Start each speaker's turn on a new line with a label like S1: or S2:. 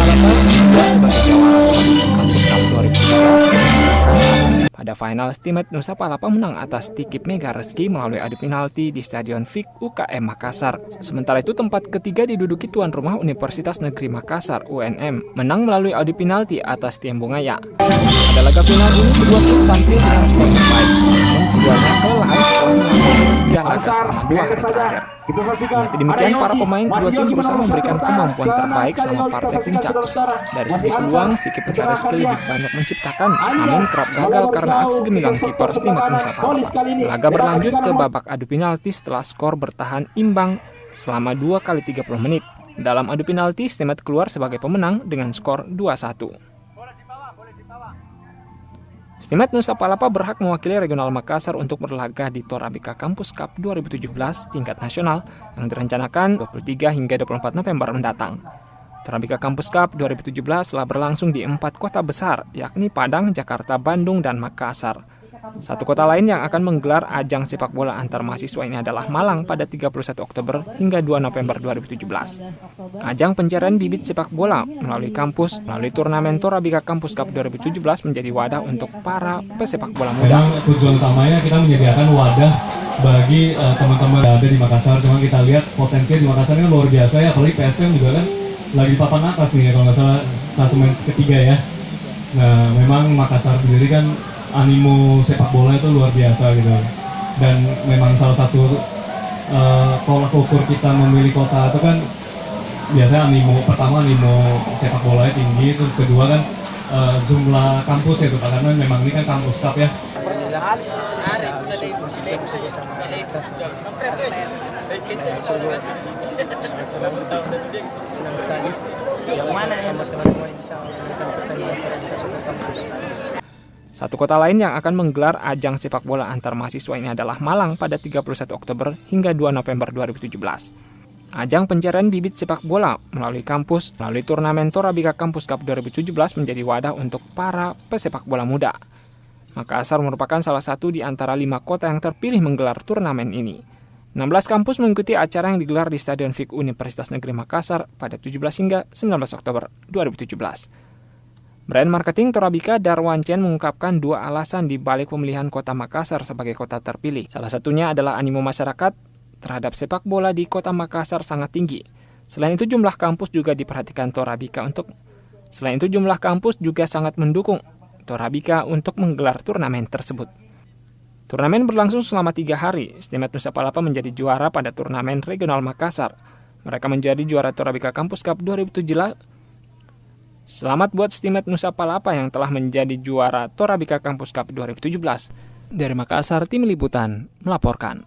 S1: Palapa keluar sebagai jawara Torabika Kampus Cup 2017. Pada final, Stimet Nusa Palapa menang atas Tikip Mega Reski melalui adu penalti di Stadion Fik UKM Makassar. Sementara itu tempat ketiga diduduki tuan rumah Universitas Negeri Makassar UNM, menang melalui adu penalti atas Tiembungaya. Pada laga final ini kedua tim tampil dengan skor terbaik, namun keduanya kelelahan setelah mengalami 3 laga selama 2 hari terakhir.
S2: Kita saksikan.
S1: Demikian para pemain kedua tim berusaha memberikan kemampuan terbaik selama partai puncak. Dari sisi peluang, Tikip Mega Reski lebih banyak menciptakan, namun kerap gagal karena aksi gemilang kiper Stimet Nusa Palapa. Laga berlanjut ke babak adu penalti setelah skor bertahan imbang selama 2 kali 30 menit. Dalam adu penalti, Stimet keluar sebagai pemenang dengan skor 2-1. Stimet Nusa Palapa berhak mewakili Regional Makassar untuk berlaga di Torabika Kampus Cup 2017 tingkat nasional yang direncanakan 23 hingga 24 November mendatang. Torabika Kampus Cup 2017 telah berlangsung di 4 kota besar, yakni Padang, Jakarta, Bandung, dan Makassar. Satu kota lain yang akan menggelar ajang sepak bola antar mahasiswa ini adalah Malang pada 31 Oktober hingga 2 November 2017. Ajang pencarian bibit sepak bola melalui kampus, melalui turnamen Torabika Kampus Cup 2017 menjadi wadah untuk para pesepak bola muda.
S3: Memang tujuan utamanya kita menyediakan wadah bagi teman-teman yang ada di Makassar. Cuma kita lihat potensinya di Makassar ini luar biasa ya, apalagi PSM juga kan lagi papan atas nih ya, kalau nggak salah klasemen ketiga ya. Nah memang Makassar sendiri kan animo sepak bola itu luar biasa gitu, dan memang salah satu tolak ukur kita memilih kota itu kan biasanya pertama animo sepak bolanya tinggi, terus kedua kan jumlah kampus itu Pak, karena memang ini kan kampus cup ya.
S4: Senang sekali yang mana sama teman-teman bisa melakukan pertandingan Torabika Super Kampus.
S1: Satu kota lain yang akan menggelar ajang sepak bola antar mahasiswa ini adalah Malang pada 31 Oktober hingga 2 November 2017. Ajang pencarian bibit sepak bola melalui kampus, melalui turnamen Torabika Kampus Cup 2017 menjadi wadah untuk para pesepak bola muda. Makassar merupakan salah satu di antara 5 kota yang terpilih menggelar turnamen ini. 16 kampus mengikuti acara yang digelar di Stadion Fik Universitas Negeri Makassar pada 17 hingga 19 Oktober 2017. Brand marketing Torabika Darwan Chen mengungkapkan 2 alasan di balik pemilihan kota Makassar sebagai kota terpilih. Salah satunya adalah animo masyarakat terhadap sepak bola di kota Makassar sangat tinggi. Selain itu jumlah kampus juga diperhatikan Torabika sangat mendukung Torabika untuk menggelar turnamen tersebut. Turnamen berlangsung selama 3 hari. Stimet Nusa Palapa menjadi juara pada turnamen regional Makassar. Mereka menjadi juara Torabika Kampus Cup 2017. Selamat buat Stimet Nusa Palapa yang telah menjadi juara Torabika Kampus Cup 2017. Dari Makassar, tim liputan melaporkan.